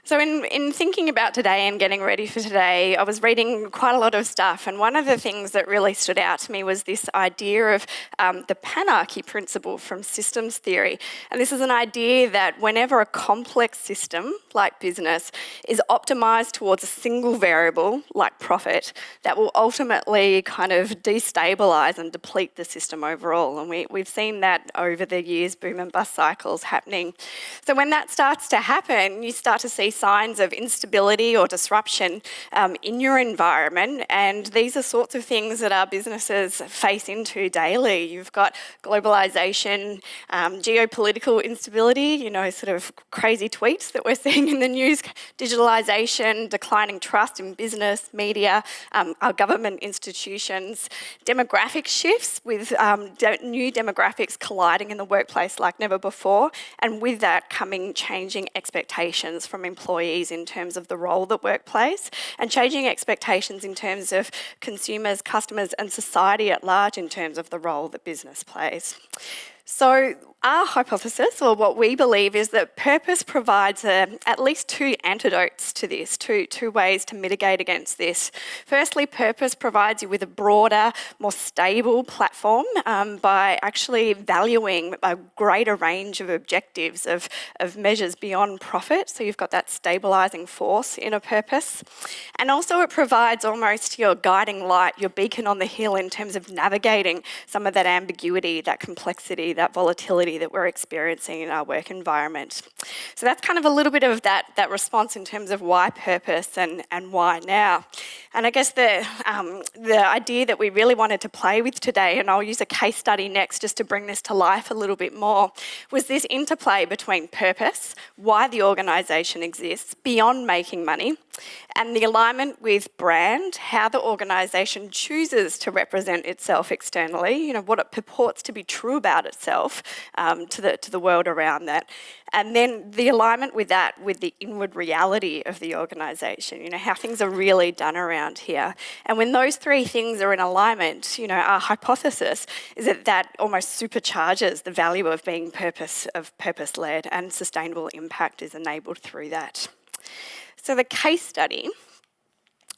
So in thinking about today and getting ready for today, I was reading quite a lot of stuff, and one of the things that really stood out to me was this idea of the panarchy principle from systems theory. And this is an idea that whenever a complex system, like business, is optimised towards a single variable, like profit, that will ultimately kind of destabilise and deplete the system overall. And we've seen that over the years, boom and bust cycles happening. So when that starts to happen, you start to see signs of instability or disruption in your environment, and these are sorts of things that our businesses face into daily. You've got globalisation, geopolitical instability, sort of crazy tweets that we're seeing in the news, digitalisation, declining trust in business, media, our government institutions, demographic shifts with new demographics colliding in the workplace like never before, and with that coming changing expectations from employees in terms of the role that work plays, and changing expectations in terms of consumers, customers, and society at large in terms of the role that business plays. So our hypothesis, or what we believe, is that purpose provides at least two antidotes to this, two ways to mitigate against this. Firstly, purpose provides you with a broader, more stable platform by actually valuing a greater range of objectives, of measures beyond profit. So you've got that stabilising force in a purpose. And also it provides almost your guiding light, your beacon on the hill in terms of navigating some of that ambiguity, that complexity, that volatility that we're experiencing in our work environment. So that's kind of a little bit of that response in terms of why purpose and why now. And I guess the idea that we really wanted to play with today, and I'll use a case study next just to bring this to life a little bit more, was this interplay between purpose, why the organisation exists beyond making money, and the alignment with brand, how the organisation chooses to represent itself externally, what it purports to be true about itself to the world around that. And then the alignment with that, with the inward reality of the organisation, how things are really done around here. And when those three things are in alignment, our hypothesis is that almost supercharges the value of being purpose-led, and sustainable impact is enabled through that. So the case study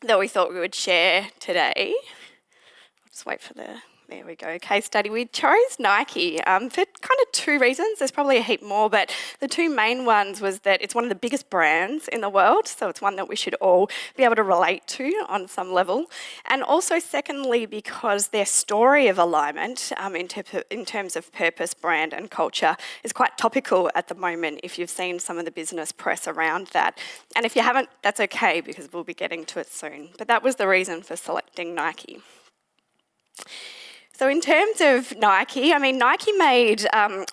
that we thought we would share today, I'll just wait for there we go, case study. We chose Nike for kind of two reasons. There's probably a heap more, but the two main ones was that it's one of the biggest brands in the world, so it's one that we should all be able to relate to on some level. And also, secondly, because their story of alignment in terms of purpose, brand and culture is quite topical at the moment if you've seen some of the business press around that. And if you haven't, that's okay, because we'll be getting to it soon. But that was the reason for selecting Nike. So in terms of Nike, Nike made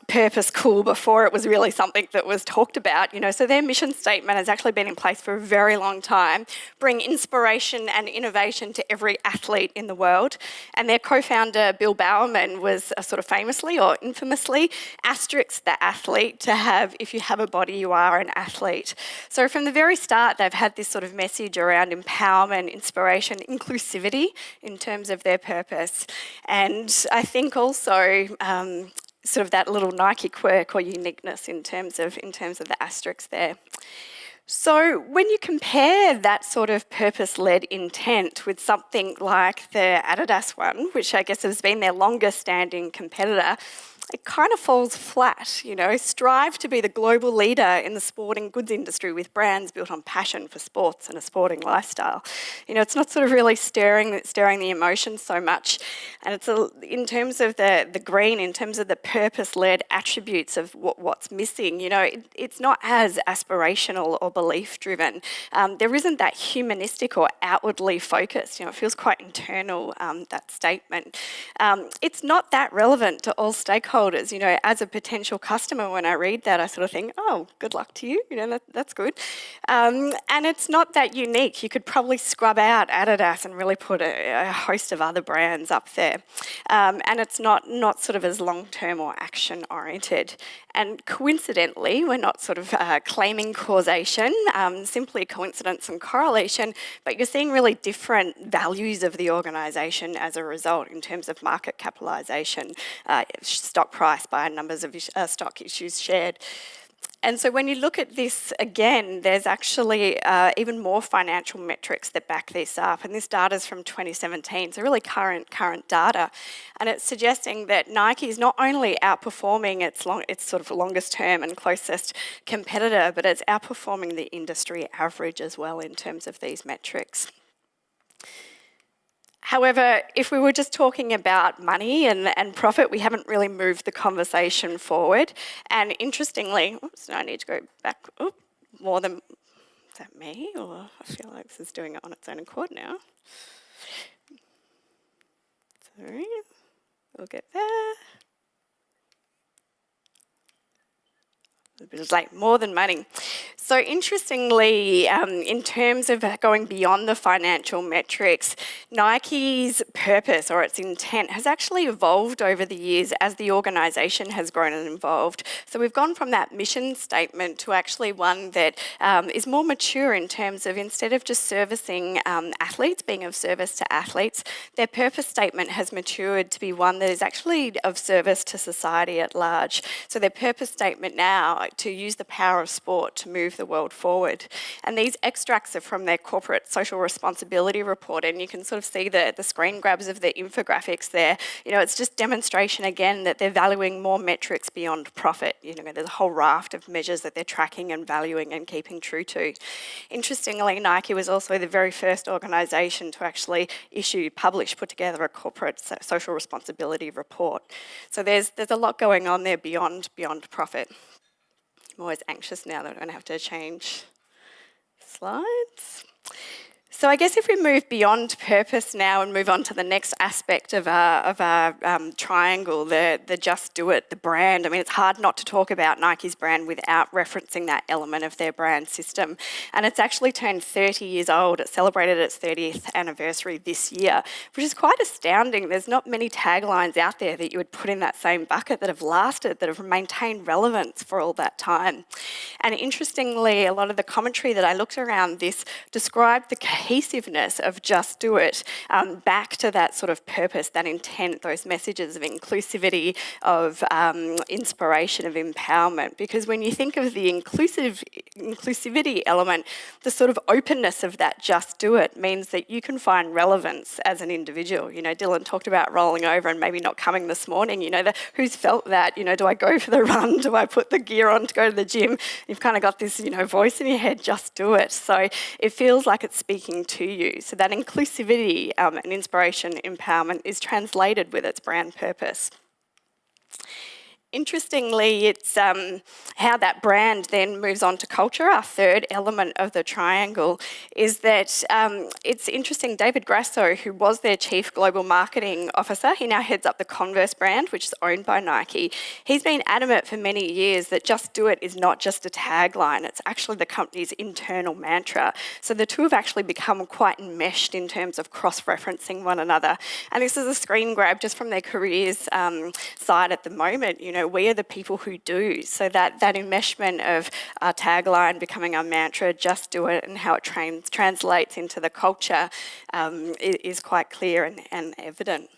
purpose cool before it was really something that was talked about, so their mission statement has actually been in place for a very long time: bring inspiration and innovation to every athlete in the world. And their co-founder, Bill Bowerman, was sort of famously or infamously asterisk the athlete to have, if you have a body, you are an athlete. So from the very start, they've had this sort of message around empowerment, inspiration, inclusivity in terms of their purpose. And I think also sort of that little Nike quirk or uniqueness in terms of the asterisks there. So when you compare that sort of purpose-led intent with something like the Adidas one, which I guess has been their longest-standing competitor, it kind of falls flat, Strive to be the global leader in the sporting goods industry with brands built on passion for sports and a sporting lifestyle. It's not sort of really stirring the emotions so much. And it's in terms of the green, in terms of the purpose-led attributes of what's missing, it's not as aspirational or belief-driven. There isn't that humanistic or outwardly focused. It feels quite internal, that statement. It's not that relevant to all stakeholders. As a potential customer, when I read that, I sort of think, oh, good luck to you, that's good. And it's not that unique. You could probably scrub out Adidas and really put a host of other brands up there. And it's not sort of as long-term or action-oriented. And coincidentally, we're not sort of claiming causation, simply coincidence and correlation, but you're seeing really different values of the organisation as a result in terms of market capitalisation, stock price by numbers of stock issues shared. And so when you look at this again, there's actually even more financial metrics that back this up. And this data is from 2017, so really current data. And it's suggesting that Nike is not only outperforming its sort of longest term and closest competitor, but it's outperforming the industry average as well in terms of these metrics. However, if we were just talking about money and profit, we haven't really moved the conversation forward. And interestingly, oops, I need to go back, more than, is that me? Or I feel like this is doing it on its own accord now. Sorry, we'll get there. It was like more than money. So interestingly, in terms of going beyond the financial metrics, Nike's purpose or its intent has actually evolved over the years as the organisation has grown and evolved. So we've gone from that mission statement to actually one that is more mature in terms of, instead of just servicing athletes, being of service to athletes, their purpose statement has matured to be one that is actually of service to society at large. So their purpose statement now, to use the power of sport to move the world forward. And these extracts are from their corporate social responsibility report, and you can sort of see the screen grabs of the infographics there. You know, it's just demonstration again that they're valuing more metrics beyond profit. You know, there's a whole raft of measures that they're tracking and valuing and keeping true to. Interestingly, Nike was also the very first organisation to actually put together a corporate social responsibility report. So there's a lot going on there beyond profit. I'm always anxious now that I'm going to have to change slides. So I guess if we move beyond purpose now and move on to the next aspect of our triangle, the Just Do It, the brand. I mean, it's hard not to talk about Nike's brand without referencing that element of their brand system. And it's actually turned 30 years old. It celebrated its 30th anniversary this year, which is quite astounding. There's not many taglines out there that you would put in that same bucket that have lasted, that have maintained relevance for all that time. And interestingly, a lot of the commentary that I looked around this described the cohesiveness of Just Do It back to that sort of purpose, that intent, those messages of inclusivity, of inspiration, of empowerment. Because when you think of the inclusivity element, the sort of openness of that Just Do It means that you can find relevance as an individual. You know, Dylan talked about rolling over and maybe not coming this morning. You know, who's felt that? You know, do I go for the run? Do I put the gear on to go to the gym? You've kind of got this, you know, voice in your head, just do it. So it feels like it's speaking to you. So that inclusivity and inspiration, empowerment is translated with its brand purpose. Interestingly, it's how that brand then moves on to culture. Our third element of the triangle is that it's interesting, David Grasso, who was their Chief Global Marketing Officer, he now heads up the Converse brand, which is owned by Nike. He's been adamant for many years that Just Do It is not just a tagline, it's actually the company's internal mantra. So the two have actually become quite enmeshed in terms of cross-referencing one another. And this is a screen grab just from their careers side at the moment. You know, we are the people who do. So that enmeshment of our tagline becoming our mantra, Just Do It, and how it translates into the culture is quite clear and evident.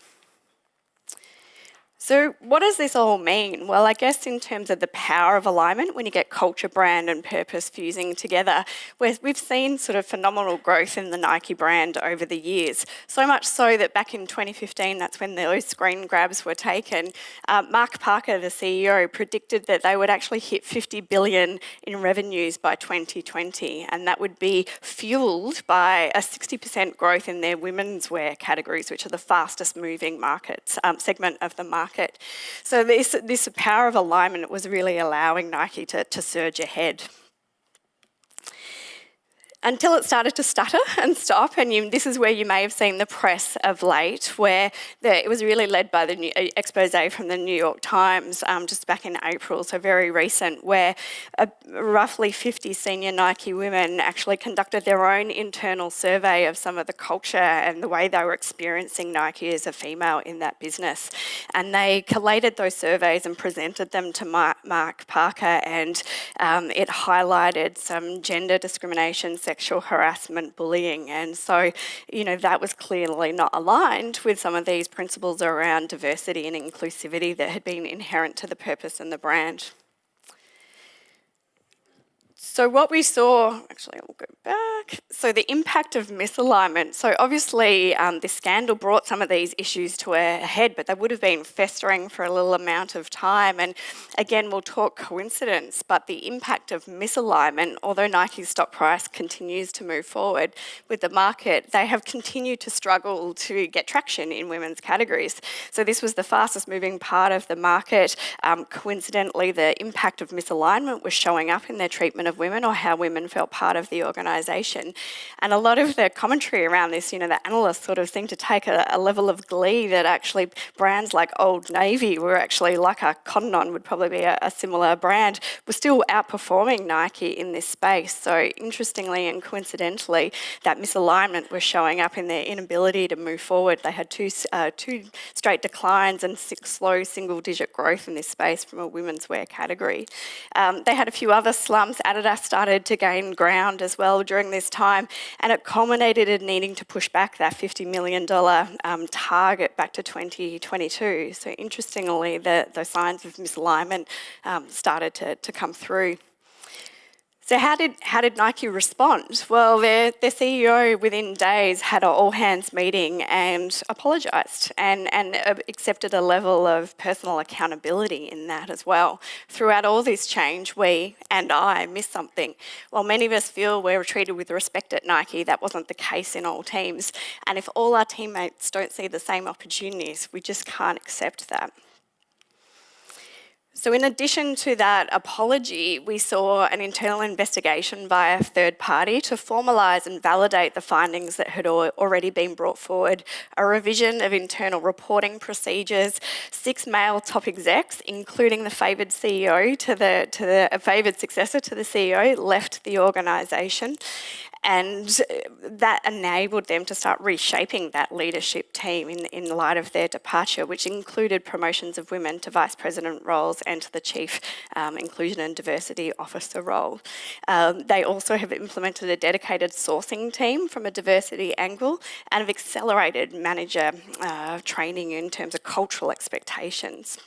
So what does this all mean? Well, I guess in terms of the power of alignment, when you get culture, brand and purpose fusing together, we've seen sort of phenomenal growth in the Nike brand over the years. So much so that back in 2015, that's when those screen grabs were taken, Mark Parker, the CEO, predicted that they would actually hit 50 billion in revenues by 2020. And that would be fueled by a 60% growth in their women's wear categories, which are the fastest moving segment of the market. So this power of alignment was really allowing Nike to surge ahead. Until it started to stutter and stop, and this is where you may have seen the press of late, where it was really led by the expose from the New York Times just back in April, so very recent, where roughly 50 senior Nike women actually conducted their own internal survey of some of the culture and the way they were experiencing Nike as a female in that business. And they collated those surveys and presented them to Mark Parker, and it highlighted some gender discrimination, sexual harassment, bullying. And so, you know, that was clearly not aligned with some of these principles around diversity and inclusivity that had been inherent to the purpose and the brand. So what we saw, actually I'll go back, so the impact of misalignment. So obviously this scandal brought some of these issues to a head, but they would have been festering for a little amount of time. And again, we'll talk coincidence, but the impact of misalignment, although Nike's stock price continues to move forward with the market, they have continued to struggle to get traction in women's categories. So this was the fastest moving part of the market. Coincidentally, the impact of misalignment was showing up in their treatment of women or how women felt part of the organisation. And a lot of the commentary around this, the analysts sort of seem to take a level of glee that actually brands like Old Navy were actually, like a Cotton On would probably be a similar brand, were still outperforming Nike in this space. So interestingly and coincidentally, that misalignment was showing up in their inability to move forward. They had two straight declines and slow single-digit growth in this space from a women's wear category. They had a few other slumps. Adidas started to gain ground as well during this time, and it culminated in needing to push back that $50 million target back to 2022. So interestingly, the signs of misalignment started to come through. So how did Nike respond? Well, their CEO within days had an all-hands meeting and apologised and accepted a level of personal accountability in that as well. Throughout all this change, we and I missed something. While many of us feel we're treated with respect at Nike, that wasn't the case in all teams. And if all our teammates don't see the same opportunities, we just can't accept that. So in addition to that apology, we saw an internal investigation by a third party to formalise and validate the findings that had already been brought forward, a revision of internal reporting procedures, 6 male top execs, including the favoured CEO to the favoured successor to the CEO, left the organisation. And that enabled them to start reshaping that leadership team in light of their departure, which included promotions of women to vice president roles and to the chief inclusion and diversity officer role. They also have implemented a dedicated sourcing team from a diversity angle and have accelerated manager training in terms of cultural expectations.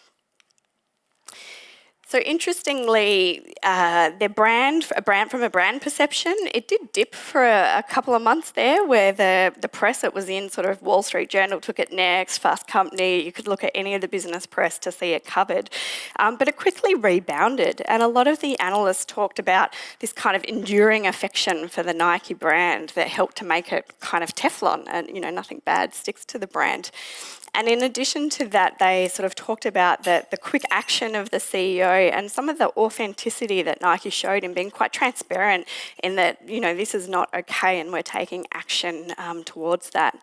So interestingly, their brand from a brand perception, it did dip for a couple of months there where the press it was in, sort of Wall Street Journal took it next, Fast Company, you could look at any of the business press to see it covered. But it quickly rebounded, and a lot of the analysts talked about this kind of enduring affection for the Nike brand that helped to make it kind of Teflon and, nothing bad sticks to the brand. And in addition to that, they sort of talked about the quick action of the CEO and some of the authenticity that Nike showed in being quite transparent in that, this is not okay and we're taking action towards that.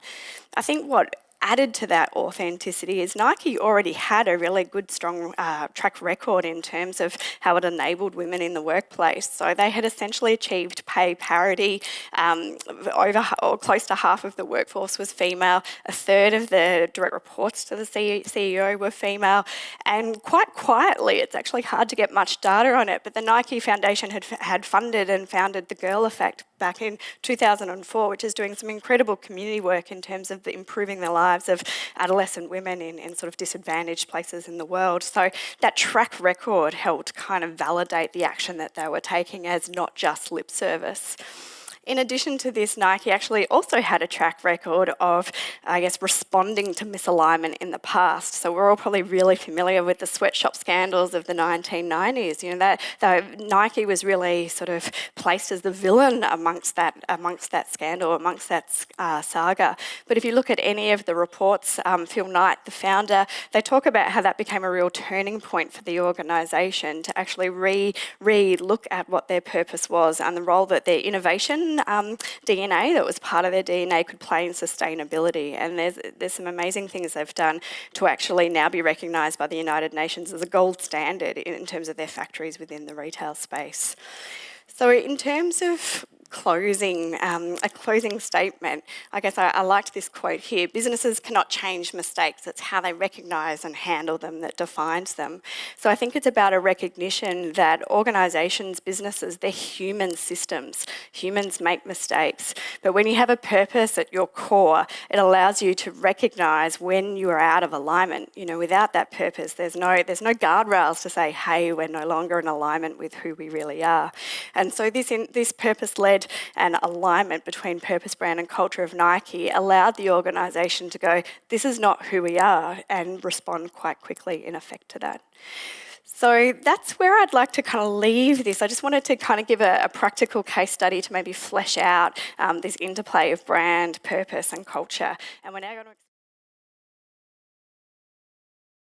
I think what added to that authenticity is Nike already had a really good, strong track record in terms of how it enabled women in the workplace. So they had essentially achieved pay parity. Close to half of the workforce was female. A third of the direct reports to the CEO were female. And quite quietly, it's actually hard to get much data on it, but the Nike Foundation had funded and founded the Girl Effect back in 2004, which is doing some incredible community work in terms of improving the lives of adolescent women in sort of disadvantaged places in the world. So that track record helped kind of validate the action that they were taking as not just lip service. In addition to this, Nike actually also had a track record of, responding to misalignment in the past. So we're all probably really familiar with the sweatshop scandals of the 1990s. Nike was really sort of placed as the villain amongst that scandal, amongst that saga. But if you look at any of the reports, Phil Knight, the founder, they talk about how that became a real turning point for the organisation to actually re-look at what their purpose was and the role that their innovation DNA that was part of their DNA could play in sustainability. And there's some amazing things they've done to actually now be recognised by the United Nations as a gold standard in terms of their factories within the retail space. So in terms of closing statement. I guess I liked this quote here. Businesses cannot change mistakes. It's how they recognise and handle them that defines them. So I think it's about a recognition that organisations, businesses, they're human systems. Humans make mistakes. But when you have a purpose at your core, it allows you to recognise when you are out of alignment. Without that purpose, there's no guardrails to say, hey, we're no longer in alignment with who we really are. And so this purpose-led and alignment between purpose, brand and culture of Nike allowed the organisation to go, this is not who we are, and respond quite quickly in effect to that. So that's where I'd like to kind of leave this. I just wanted to kind of give a practical case study to maybe flesh out this interplay of brand, purpose and culture. And we're now going to